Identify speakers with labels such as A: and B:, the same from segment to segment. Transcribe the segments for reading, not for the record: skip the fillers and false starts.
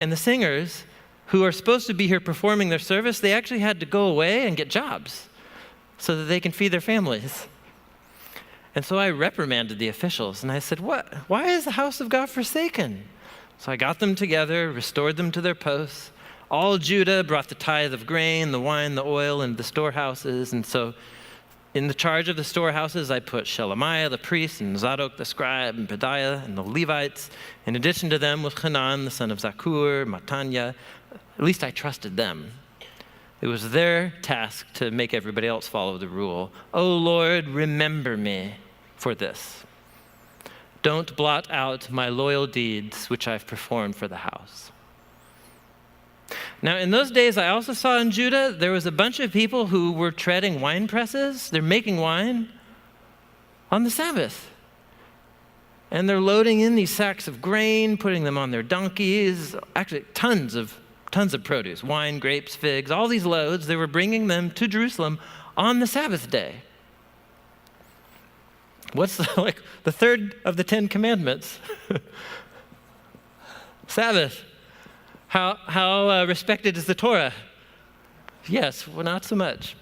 A: and the singers who are supposed to be here performing their service, they actually had to go away and get jobs so that they can feed their families. And so I reprimanded the officials, and I said, why is the house of God forsaken? So I got them together, restored them to their posts. All Judah brought the tithe of grain, the wine, the oil, and the storehouses. And so in the charge of the storehouses, I put Shelemiah the priest, and Zadok the scribe, and Pedaiah, and the Levites. In addition to them was Hanan, the son of Zakur, Matanya. At least I trusted them. It was their task to make everybody else follow the rule. Oh Lord, remember me for this. Don't blot out my loyal deeds, which I've performed for the house. Now, in those days, I also saw in Judah, there was a bunch of people who were treading wine presses. They're making wine on the Sabbath. And they're loading in these sacks of grain, putting them on their donkeys, actually tons of produce, wine, grapes, figs, all these loads. They were bringing them to Jerusalem on the Sabbath day. What's the third of the 10 commandments? Sabbath. How respected is the Torah? Yes, well, not so much.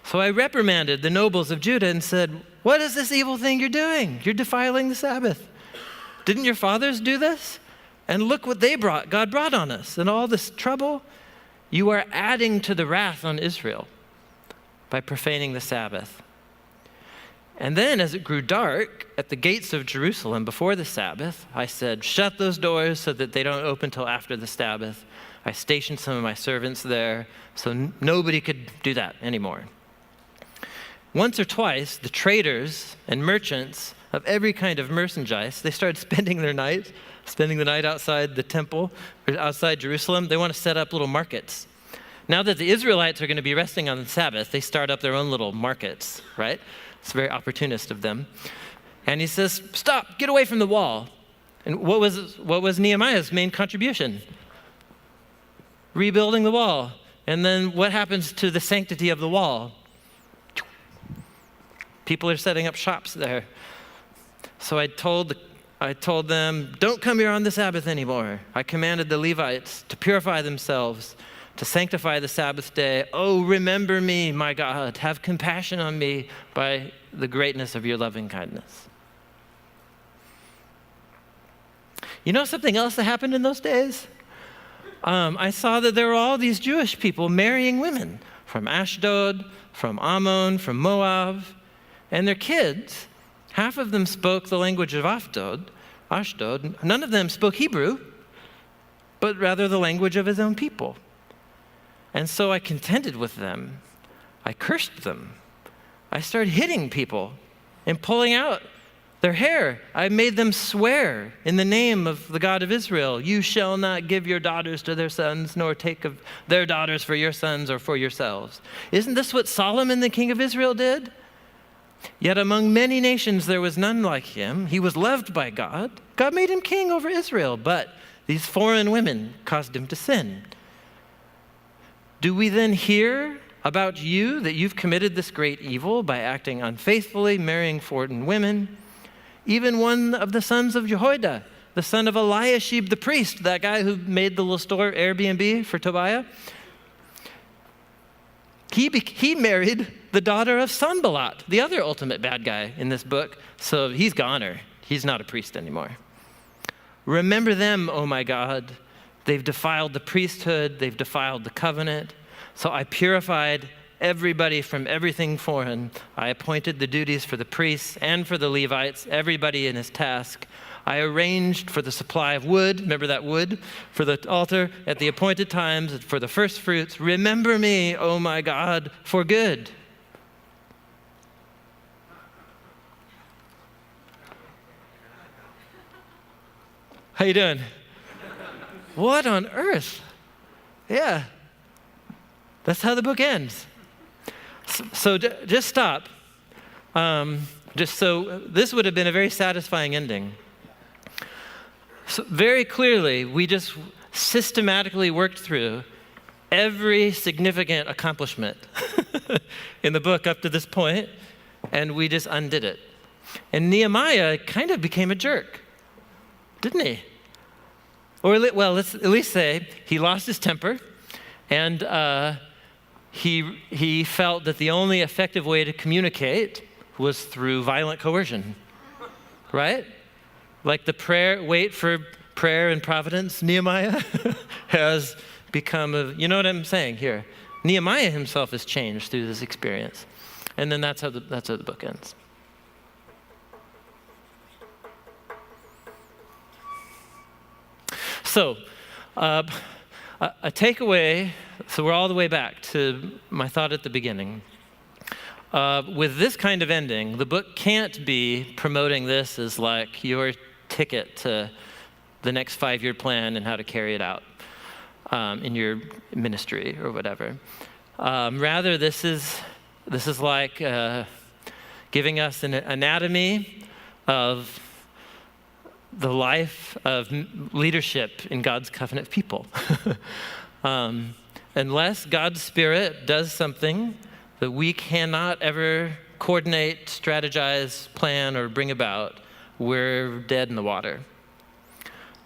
A: So I reprimanded the nobles of Judah and said, what is this evil thing you're doing? You're defiling the Sabbath. Didn't your fathers do this? And look what God brought on us. And all this trouble, you are adding to the wrath on Israel by profaning the Sabbath. And then as it grew dark at the gates of Jerusalem before the Sabbath, I said, shut those doors so that they don't open till after the Sabbath. I stationed some of my servants there so nobody could do that anymore. Once or twice, the traders and merchants of every kind of merchandise, they started spending the night outside the temple, or outside Jerusalem. They want to set up little markets. Now that the Israelites are going to be resting on the Sabbath, they start up their own little markets, right? It's very opportunist of them. And he says, stop, get away from the wall. And what was Nehemiah's main contribution? Rebuilding the wall. And then what happens to the sanctity of the wall? People are setting up shops there. So I told them, don't come here on the Sabbath anymore. I commanded the Levites to purify themselves, to sanctify the Sabbath day. Oh, remember me, my God. Have compassion on me by the greatness of your loving kindness. You know something else that happened in those days? I saw that there were all these Jewish people marrying women from Ashdod, from Ammon, from Moab, and their kids. Half of them spoke the language of Ashdod. None of them spoke Hebrew, but rather the language of his own people. And so I contended with them. I cursed them. I started hitting people and pulling out their hair. I made them swear in the name of the God of Israel, you shall not give your daughters to their sons, nor take of their daughters for your sons or for yourselves. Isn't this what Solomon, the king of Israel, did? Yet among many nations there was none like him. He was loved by God. God made him king over Israel, but these foreign women caused him to sin. Do we then hear about you that you've committed this great evil by acting unfaithfully, marrying foreign women? Even one of the sons of Jehoiada, the son of Eliashib the priest, that guy who made the little store Airbnb for Tobiah, he married the daughter of Sanballat, the other ultimate bad guy in this book. So he's goner. He's not a priest anymore. Remember them, oh my God. They've defiled the priesthood. They've defiled the covenant. So I purified everybody from everything foreign. I appointed the duties for the priests and for the Levites, everybody in his task. I arranged for the supply of wood, remember that wood, for the altar at the appointed times, for the first fruits. Remember me, oh my God, for good. How you doing? What on earth? Yeah. That's how the book ends. So just stop. Just so this would have been a very satisfying ending. So very clearly, we just systematically worked through every significant accomplishment in the book up to this point, and we just undid it. And Nehemiah kind of became a jerk, didn't he? Or, let's at least say he lost his temper, and he felt that the only effective way to communicate was through violent coercion, right? Like the wait for prayer and providence, Nehemiah has become you know what I'm saying here? Nehemiah himself has changed through this experience. And then that's how the book ends. So, a takeaway, so we're all the way back to my thought at the beginning. With this kind of ending, the book can't be promoting this as like your ticket to the next 5-year plan and how to carry it out in your ministry or whatever. Rather, this is like giving us an anatomy of the life of leadership in God's covenant people. Unless God's Spirit does something that we cannot ever coordinate, strategize, plan, or bring about, we're dead in the water.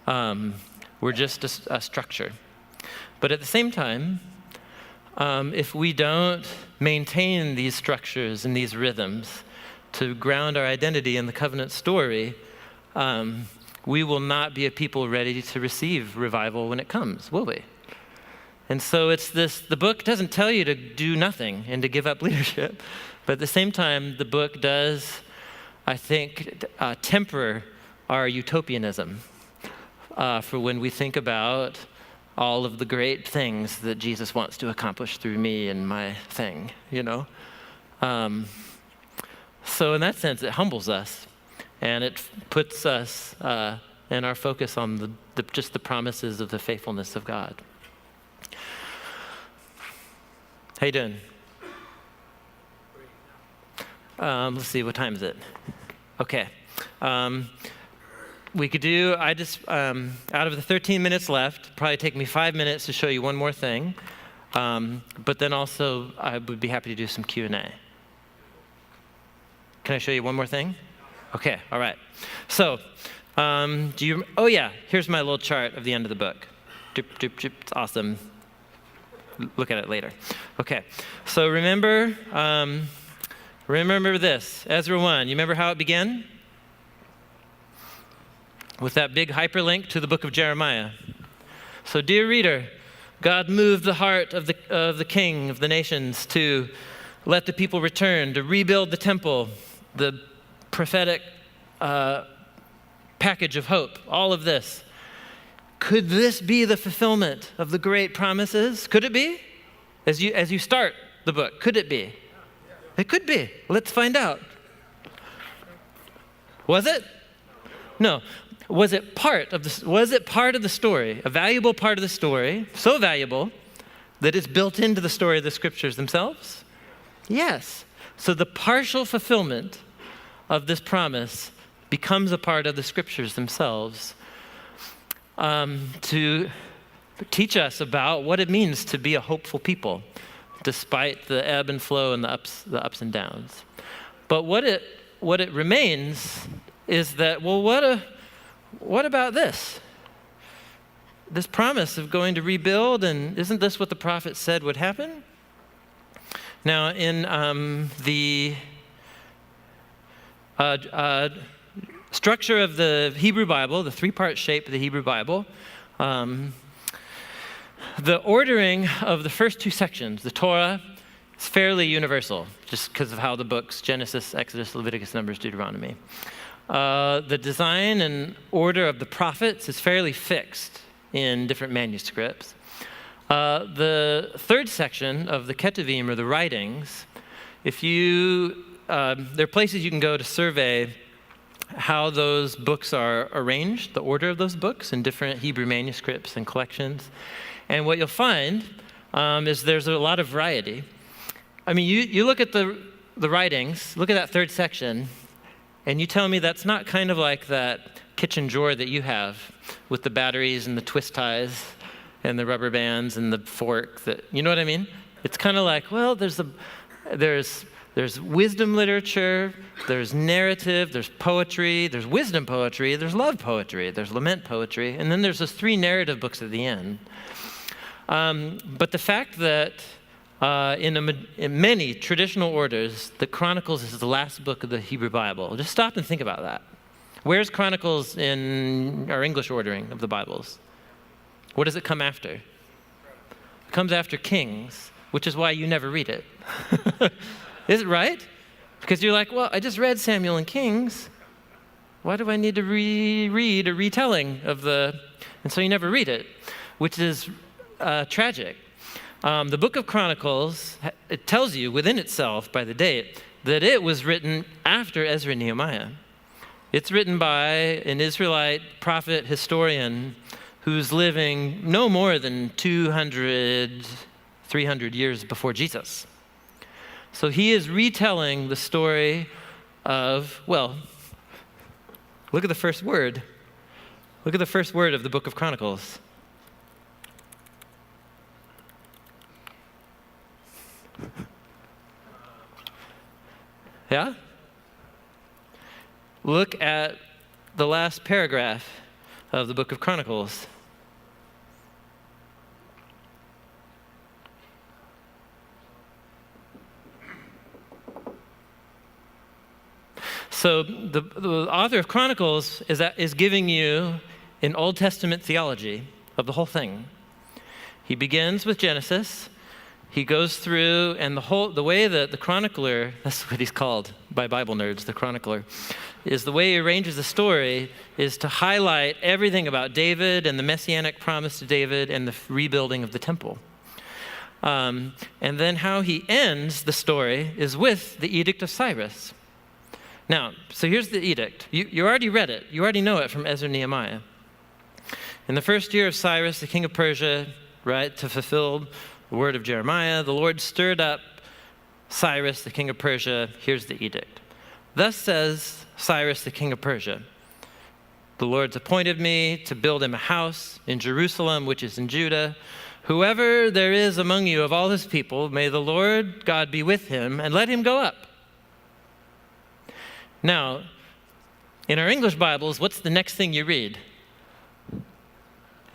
A: We're just a structure. But at the same time, if we don't maintain these structures and these rhythms to ground our identity in the covenant story, we will not be a people ready to receive revival when it comes, will we? And so the book doesn't tell you to do nothing and to give up leadership, but at the same time, the book does, I think, temper our utopianism for when we think about all of the great things that Jesus wants to accomplish through me and my thing, you know? So in that sense, it humbles us, and it puts us and our focus on just the promises of the faithfulness of God. How you doing? Let's see, what time is it? Okay. We could do, out of the 13 minutes left, probably take me 5 minutes to show you one more thing. But then also, I would be happy to do some Q&A. Can I show you one more thing? Okay, all right. So, here's my little chart of the end of the book. It's awesome. Look at it later. Okay, so remember this, Ezra 1. You remember how it began? With that big hyperlink to the book of Jeremiah. So, dear reader, God moved the heart of the king of the nations to let the people return, to rebuild the temple, the prophetic package of hope, all of this. Could this be the fulfillment of the great promises? Could it be? As you start the book, could it be? It could be. Let's find out. Was it? No. Was it part of the story, a valuable part of the story, so valuable that it's built into the story of the scriptures themselves? Yes. So the partial fulfillment of this promise becomes a part of the scriptures themselves to teach us about what it means to be a hopeful people, despite the ebb and flow and the ups and downs. But what it remains is that, well, what about this? This promise of going to rebuild, and isn't this what the prophet said would happen? Now, in the structure of the Hebrew Bible, the 3-part shape of the Hebrew Bible, the ordering of the first 2 sections, the Torah, is fairly universal, just because of how the books, Genesis, Exodus, Leviticus, Numbers, Deuteronomy. The design and order of the prophets is fairly fixed in different manuscripts. The 3rd section of the Ketuvim, or the writings, there are places you can go to survey how those books are arranged, the order of those books in different Hebrew manuscripts and collections. And what you'll find is there's a lot of variety. I mean, you look at the writings, look at that 3rd section, and you tell me that's not kind of like that kitchen drawer that you have with the batteries and the twist ties and the rubber bands and the fork. You know what I mean? It's kind of like, well, there's There's wisdom literature, there's narrative, there's poetry, there's wisdom poetry, there's love poetry, there's lament poetry, and then there's those 3 narrative books at the end. But the fact that in many traditional orders, the Chronicles is the last book of the Hebrew Bible. Just stop and think about that. Where's Chronicles in our English ordering of the Bibles? What does it come after? It comes after Kings, which is why you never read it. Is it right? Because you're like, well, I just read Samuel and Kings. Why do I need to reread a retelling of the... And so you never read it, which is tragic. The book of Chronicles, it tells you within itself by the date that it was written after Ezra and Nehemiah. It's written by an Israelite prophet historian who's living no more than 200, 300 years before Jesus. So he is retelling the story of, well, look at the first word. Look at the first word of the book of Chronicles. Yeah? Look at the last paragraph of the book of Chronicles. So the author of Chronicles is giving you an Old Testament theology of the whole thing. He begins with Genesis. He goes through, and the way that the chronicler, that's what he's called by Bible nerds, the chronicler, is the way he arranges the story is to highlight everything about David and the messianic promise to David and the rebuilding of the temple. And then how he ends the story is with the Edict of Cyrus. Now, so here's the edict. You already read it. You already know it from Ezra and Nehemiah. In the first year of Cyrus, the king of Persia, right, to fulfill the word of Jeremiah, the Lord stirred up Cyrus, the king of Persia. Here's the edict. Thus says Cyrus, the king of Persia, the Lord's appointed me to build him a house in Jerusalem, which is in Judah. Whoever there is among you of all his people, may the Lord God be with him, and let him go up. Now, in our English Bibles, what's the next thing you read?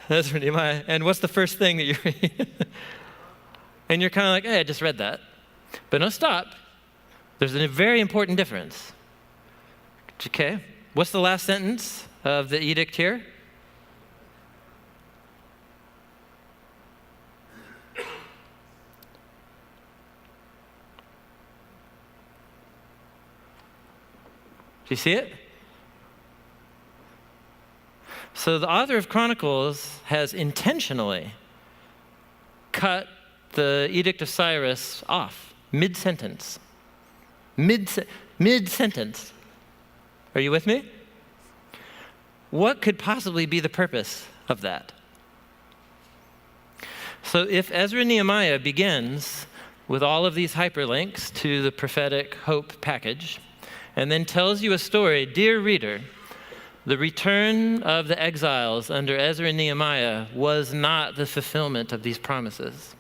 A: Ezra and Nehemiah. And what's the first thing that you read? And you're kind of like, hey, I just read that. But no, stop. There's a very important difference. Okay, what's the last sentence of the edict here? Do you see it? So the author of Chronicles has intentionally cut the Edict of Cyrus off mid-sentence. Mid-sentence. Are you with me? What could possibly be the purpose of that? So if Ezra and Nehemiah begins with all of these hyperlinks to the prophetic hope package, and then tells you a story, dear reader, the return of the exiles under Ezra and Nehemiah was not the fulfillment of these promises.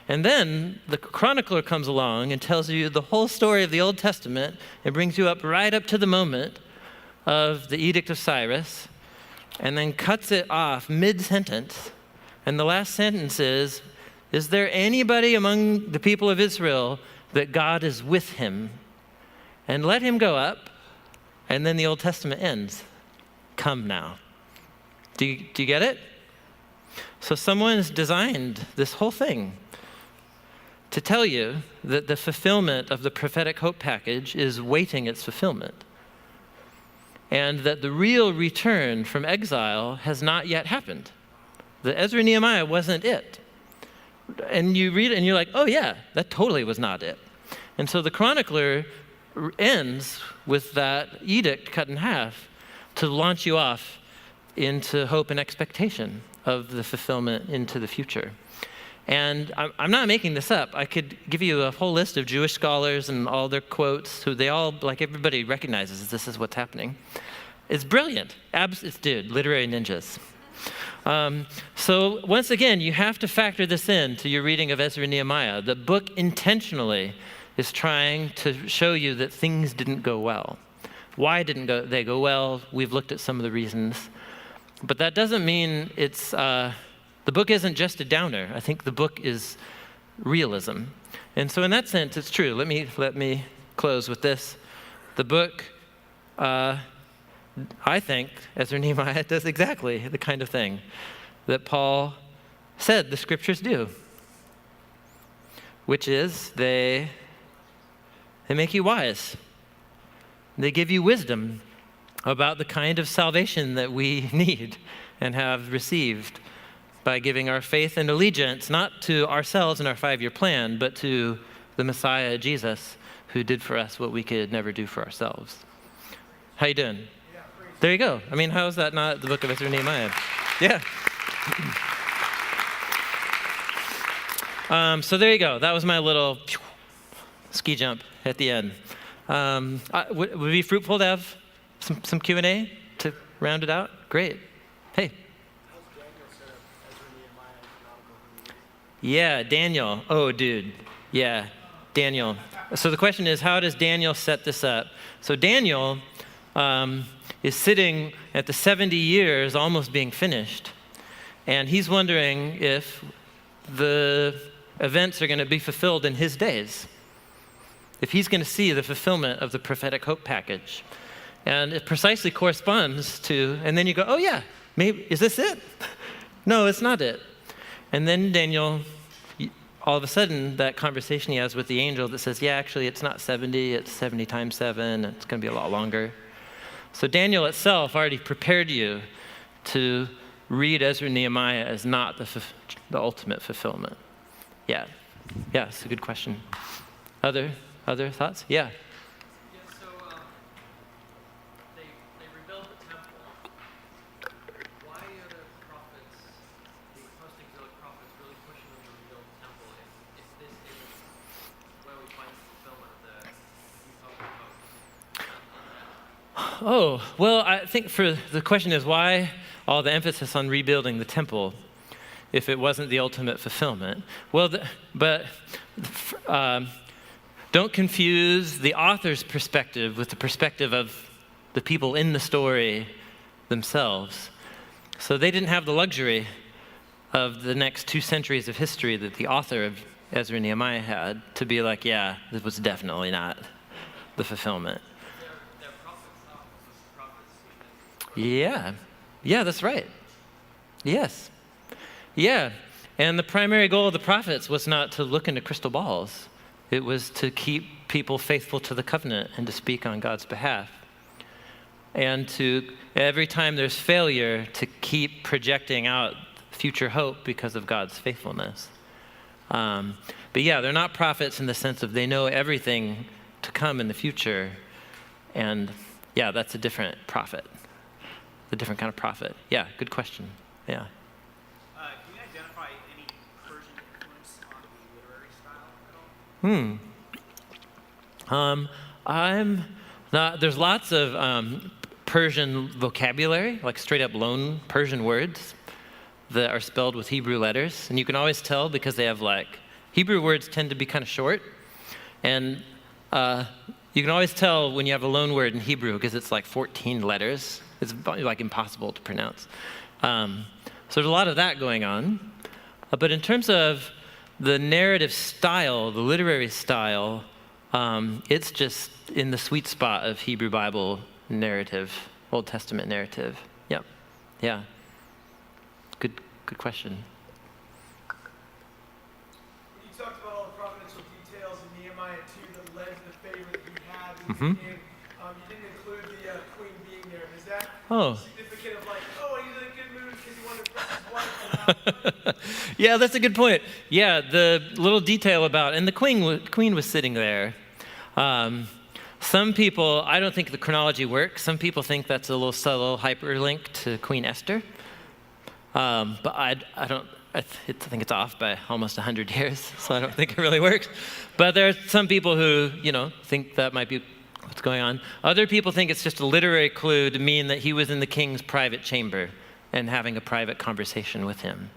A: And then the chronicler comes along and tells you the whole story of the Old Testament and brings you up right up to the moment of the Edict of Cyrus, and then cuts it off mid-sentence. And the last sentence is there anybody among the people of Israel that God is with him? And let him go up, and then the Old Testament ends. Come now. Do you get it? So someone has designed this whole thing to tell you that the fulfillment of the prophetic hope package is waiting its fulfillment, and that the real return from exile has not yet happened. The Ezra and Nehemiah wasn't it. And you read it and you're like, oh yeah, that totally was not it. And so the chronicler ends with that edict cut in half to launch you off into hope and expectation of the fulfillment into the future. And I'm not making this up. I could give you a whole list of Jewish scholars and all their quotes, who they all, like everybody recognizes this is what's happening. It's brilliant. It's literary ninjas. So once again, you have to factor this in to your reading of Ezra and Nehemiah. The book intentionally is trying to show you that things didn't go well. Why didn't they go well? We've looked at some of the reasons. But that doesn't mean it's, the book isn't just a downer. I think the book is realism. And so in that sense, it's true. Let me close with this. The book, I think, Ezra&Nehemiah does exactly the kind of thing that Paul said the scriptures do, which is they make you wise. They give you wisdom about the kind of salvation that we need and have received by giving our faith and allegiance not to ourselves and our 5-year plan, but to the Messiah, Jesus, who did for us what we could never do for ourselves. How you doing? There you go. I mean, how is that not the book of Ezra&Nehemiah? Yeah. So there you go. That was my little ski jump at the end. Would it be fruitful to have some Q&A to round it out? Great. Hey. Yeah, Daniel. Oh, dude. Yeah, Daniel. So the question is, how does Daniel set this up? So Daniel is sitting at the 70 years almost being finished, and he's wondering if the events are going to be fulfilled in his days, if he's going to see the fulfillment of the prophetic hope package. And it precisely corresponds to, and then you go, oh yeah, maybe, is this it? No, it's not it. And then Daniel, all of a sudden, that conversation he has with the angel that says, yeah, actually, it's not 70, it's 70 times 7, it's going to be a lot longer. So Daniel itself already prepared you to read Ezra&Nehemiah as not the ultimate fulfillment. Yeah, it's a good question. Other thoughts? Yeah.
B: So they rebuilt the temple. Why are the prophets, the post-exilic prophets, really pushing them to rebuild the temple if this is where we find the fulfillment of the hope?
A: Oh, well, I think the question is why all the emphasis on rebuilding the temple if it wasn't the ultimate fulfillment? Well, don't confuse the author's perspective with the perspective of the people in the story themselves. So they didn't have the luxury of the next 2 centuries of history that the author of Ezra&Nehemiah had to be like, yeah, this was definitely not the fulfillment.
B: They're prophets.
A: Yeah, that's right. Yes. Yeah, and the primary goal of the prophets was not to look into crystal balls. It was to keep people faithful to the covenant and to speak on God's behalf. And to, every time there's failure, to keep projecting out future hope because of God's faithfulness. But yeah, they're not prophets in the sense of they know everything to come in the future. And yeah, that's a different prophet, a different kind of prophet. Yeah, good question. Yeah.
C: Can you identify any Persian influence on the literary style at all?
A: There's lots of Persian vocabulary, like straight up loan Persian words that are spelled with Hebrew letters. And you can always tell because they have Hebrew words tend to be kind of short. And you can always tell when you have a loan word in Hebrew because it's 14 letters. It's impossible to pronounce. So there's a lot of that going on. But in terms of the narrative style, the literary style, it's just in the sweet spot of Hebrew Bible narrative, Old Testament narrative. Yep. Yeah. Good question.
D: You talked about all the providential details in Nehemiah 2 that led to the favor that you had in
A: Mm-hmm.
D: the game. You didn't include the queen being there. Is that
A: Oh.
D: significant of he's in a good mood because he wanted to impress his wife?
A: Yeah, that's a good point. Yeah, the little detail about, and the queen was sitting there. Some people, I don't think the chronology works. Some people think that's a little subtle hyperlink to Queen Esther. But I think it's off by almost 100 years, so I don't think it really works. But there are some people who, think that might be what's going on. Other people think it's just a literary clue to mean that he was in the king's private chamber and having a private conversation with him.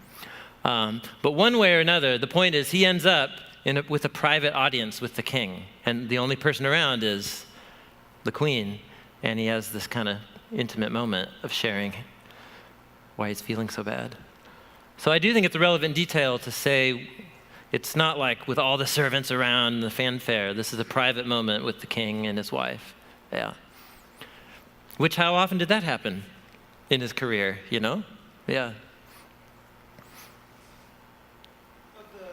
A: But one way or another, the point is he ends up with a private audience with the king. And the only person around is the queen. And he has this kind of intimate moment of sharing why he's feeling so bad. So I do think it's a relevant detail to say it's not like with all the servants around and the fanfare. This is a private moment with the king and his wife. Yeah. Which, how often did that happen in his career, you know? Yeah.
C: Of the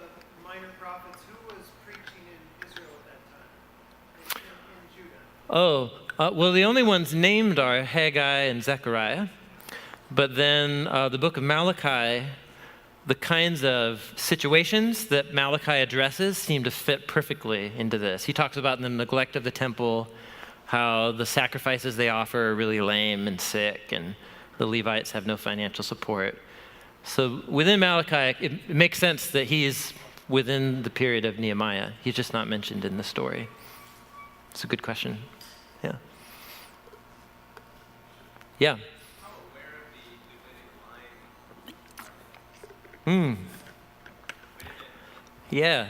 C: minor prophets, who was preaching in Israel at that time? In Judah?
A: Well, the only ones named are Haggai and Zechariah. But then the book of Malachi, the kinds of situations that Malachi addresses seem to fit perfectly into this. He talks about the neglect of the temple, how the sacrifices they offer are really lame and sick, and the Levites have no financial support. So within Malachi, it makes sense that he's within the period of Nehemiah. He's just not mentioned in the story. It's a good question. Yeah. Yeah.
B: How aware of the Davidic line?
A: Yeah.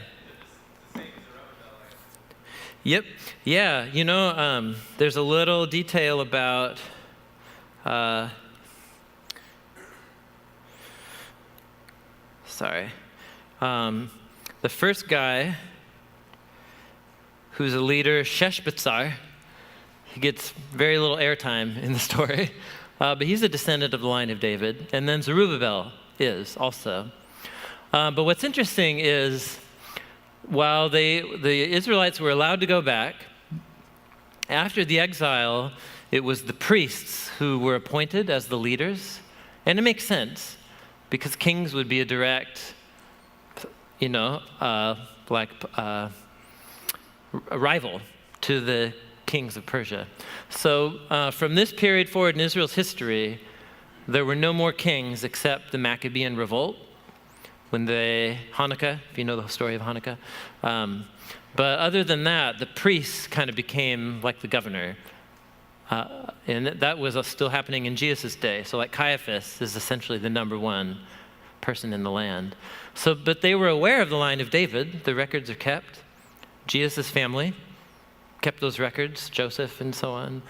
A: Yep. Yeah. You know, there's a little detail about the first guy who's a leader, Sheshbazzar. He gets very little airtime in the story, but he's a descendant of the line of David. And then Zerubbabel is also. But what's interesting is while the Israelites were allowed to go back, after the exile, it was the priests who were appointed as the leaders. And it makes sense because kings would be a direct, a rival to the kings of Persia. So from this period forward in Israel's history, there were no more kings except the Maccabean revolt, when Hanukkah, if you know the story of Hanukkah. But other than that, the priests kind of became like the governor. And that was still happening in Jesus' day. So like Caiaphas is essentially the number one person in the land. But they were aware of the line of David. The records are kept. Jesus' family kept those records, Joseph and so on.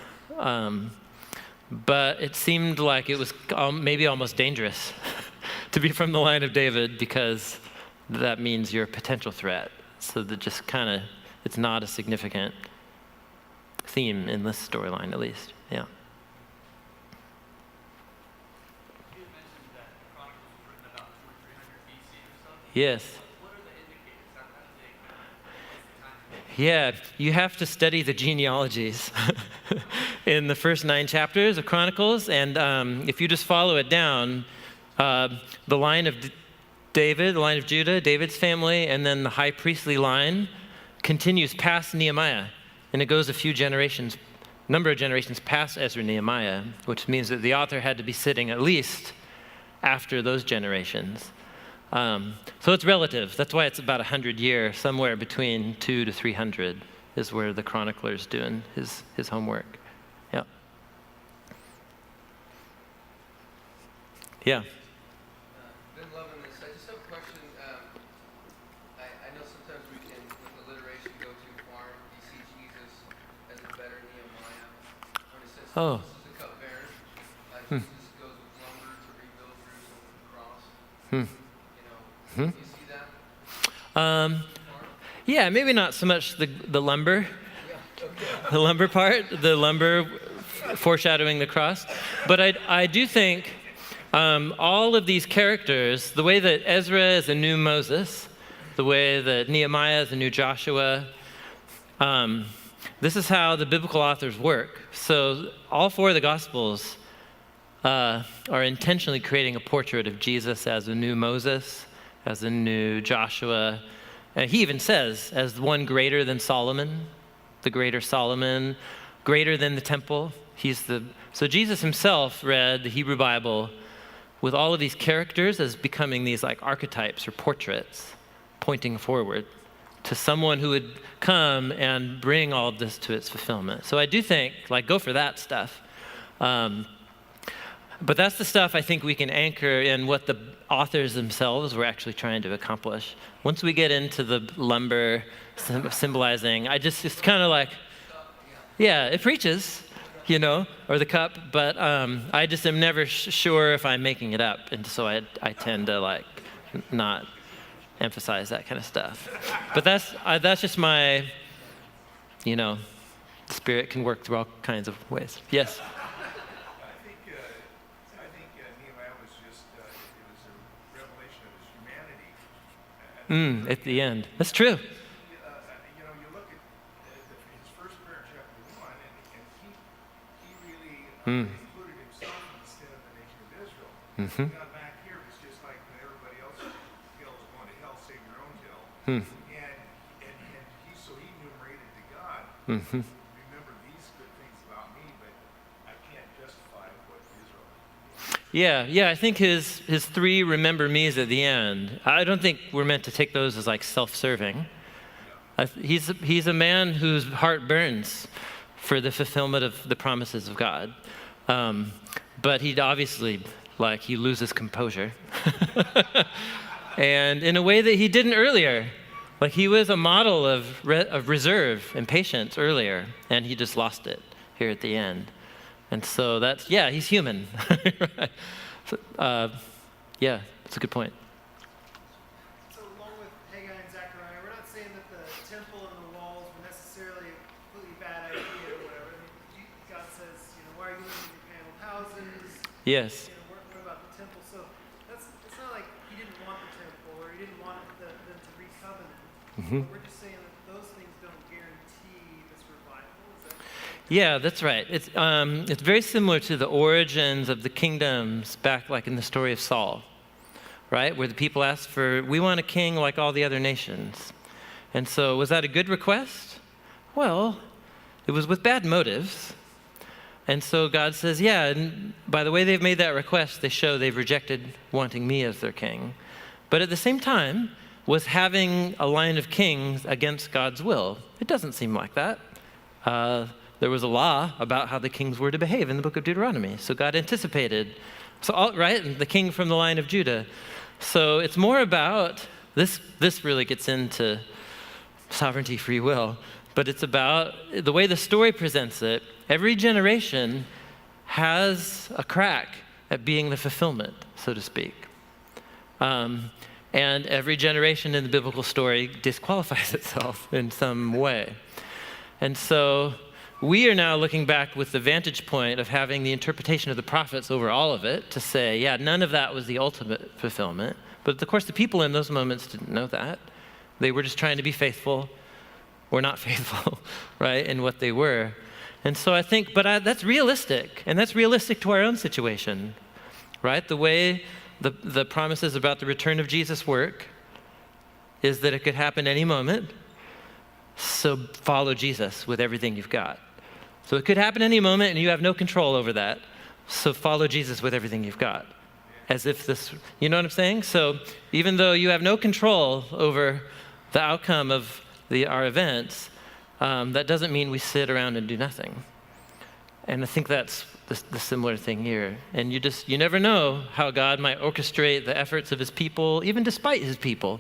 A: But it seemed like it was maybe almost dangerous to be from the line of David because that means you're a potential threat. So that just kind of, it's not a significant theme in this storyline, at least. Yeah.
B: You mentioned that Chronicles was written about 200 or 300 BC or so.
A: Yes.
B: What are the indicators? How do they kind of place the time?
A: Yeah, you have to study the genealogies in the first 9 chapters of Chronicles, and if you just follow it down, the line of David, the line of Judah, David's family, and then the high priestly line continues past Nehemiah, and it goes number of generations past Ezra and Nehemiah, which means that the author had to be sitting at least after those generations. So it's relative. That's why it's about 100 years, somewhere between 200 to 300 is where the chronicler's doing his homework. Yeah. Yeah.
E: Been loving this. I just have a question. I know sometimes we can, with alliteration, go too far. You see Jesus as a better Nehemiah. When it says
A: Oh.
E: this is a cupbearer, Jesus goes with lumber to rebuild Jerusalem with the cross. You see that?
A: Yeah, maybe not so much the lumber, the lumber part, the lumber foreshadowing the cross. But I do think all of these characters, the way that Ezra is a new Moses, the way that Nehemiah is a new Joshua, this is how the biblical authors work. So all 4 of the Gospels are intentionally creating a portrait of Jesus as a new Moses, as a new Joshua. And he even says, as one greater than Solomon, the greater Solomon, greater than the temple. So Jesus himself read the Hebrew Bible with all of these characters as becoming these like archetypes or portraits pointing forward to someone who would come and bring all of this to its fulfillment. So I do think, go for that stuff. But that's the stuff I think we can anchor in what the authors themselves were actually trying to accomplish. Once we get into the lumber symbolizing, it's kind of like, yeah, it preaches, or the cup, but I just am never sure if I'm making it up. And so I tend to not emphasize that kind of stuff. But that's just my, Spirit can work through all kinds of ways. Yes?
F: I think Nehemiah was just, it was a revelation of his humanity.
A: At the end. That's true.
F: You look at his first prayer in chapter 1, and he really included himself instead of the nation of Israel.
A: Mm-hmm.
F: Now back here, it's just like when everybody else is going to hell, save your own hell. And he enumerated to God,
A: Mm-hmm.
F: remember these good things about me, but I can't justify what Israel.
A: Yeah, I think his 3 remember me's at the end, I don't think we're meant to take those as self-serving. He's a man whose heart burns for the fulfillment of the promises of God. But he obviously, he loses composure. And in a way that he didn't earlier. He was a model of reserve and patience earlier, and he just lost it here at the end. And so he's human. Right. That's a good point.
C: So along with Haggai and Zechariah, we're not saying that the temple and the walls were necessarily a completely bad idea or whatever. God says, why are you living in your paneled houses?
A: Yes.
C: What about the temple? So it's not like he didn't want the temple or he didn't want them to re-covenant.
A: Mm-hmm.
C: But we're just saying that those things don't guarantee this revival. Is that?
A: Yeah, that's right. It's very similar to the origins of the kingdoms back in the story of Saul, right? Where the people asked we want a king like all the other nations. And so was that a good request? Well, it was with bad motives. And so God says, and by the way they've made that request, they show they've rejected wanting me as their king. But at the same time, was having a line of kings against God's will. It doesn't seem like that. There was a law about how the kings were to behave in the book of Deuteronomy. So God anticipated. And the king from the line of Judah. So it's more about, this really gets into sovereignty, free will, but it's about the way the story presents it. Every generation has a crack at being the fulfillment, so to speak. And every generation in the biblical story disqualifies itself in some way. And so we are now looking back with the vantage point of having the interpretation of the prophets over all of it to say, none of that was the ultimate fulfillment. But of course, the people in those moments didn't know that. They were just trying to be faithful or not faithful, right, in what they were. And so I think, that's realistic. And that's realistic to our own situation, right? The way the promises about the return of Jesus work is that it could happen any moment. So follow Jesus with everything you've got. So it could happen any moment and you have no control over that. So follow Jesus with everything you've got. As if this, you know what I'm saying? So even though you have no control over the outcome of our events, that doesn't mean we sit around and do nothing. And I think that's the similar thing here. And you never know how God might orchestrate the efforts of his people, even despite his people,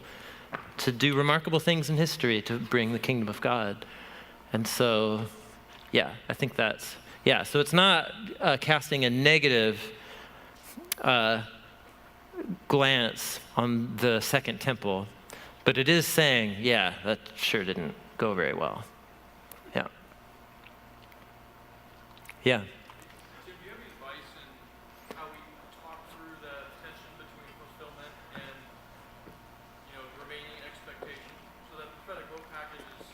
A: to do remarkable things in history to bring the kingdom of God. And so, I think so it's not casting a negative glance on the second temple, but it is saying, that sure didn't go very well. Yeah.
B: Jim, do you have any advice in how we talk through the tension between fulfillment and, remaining expectation? So that prophetic book package is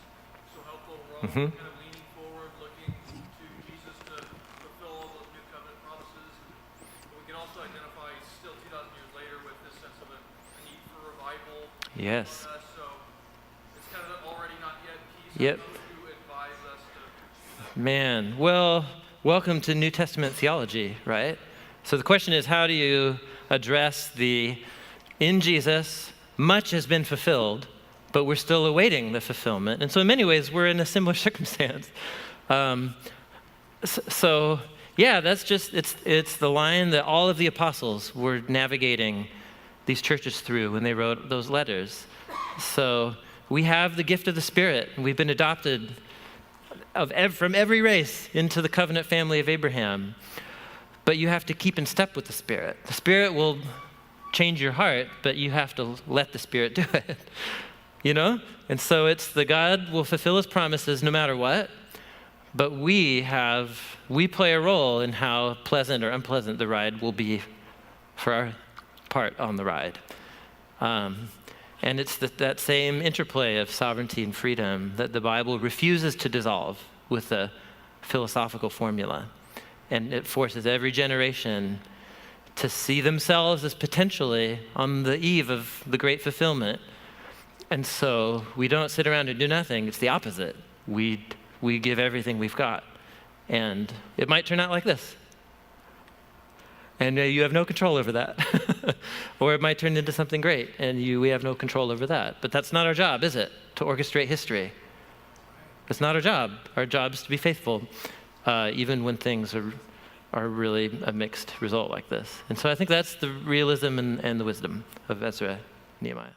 B: so helpful. We're all kind of leaning forward, looking to Jesus to fulfill all those new covenant promises. But we can also identify still 2,000 years later with this sense of a need for revival.
A: Yes.
B: So it's kind of already not yet piece.
A: Yep.
B: How would you advise us to do that?
A: Man, well, welcome to New Testament theology, right? So the question is, how do you address in Jesus, much has been fulfilled, but we're still awaiting the fulfillment. And so in many ways, we're in a similar circumstance. So Yeah, that's just, it's the line that all of the apostles were navigating these churches through when they wrote those letters. So we have the gift of the Spirit. We've been adopted from every race into the covenant family of Abraham. But you have to keep in step with the Spirit. The Spirit will change your heart, but you have to let the Spirit do it. You know? And so it's the God will fulfill his promises no matter what. But we play a role in how pleasant or unpleasant the ride will be for our part on the ride. And it's that same interplay of sovereignty and freedom that the Bible refuses to dissolve with a philosophical formula. And it forces every generation to see themselves as potentially on the eve of the great fulfillment. And so we don't sit around and do nothing. It's the opposite. We give everything we've got. And it might turn out like this. And you have no control over that. Or it might turn into something great, and we have no control over that. But that's not our job, is it? To orchestrate history. It's not our job. Our job is to be faithful, even when things are really a mixed result like this. And so I think that's the realism and the wisdom of Ezra and Nehemiah.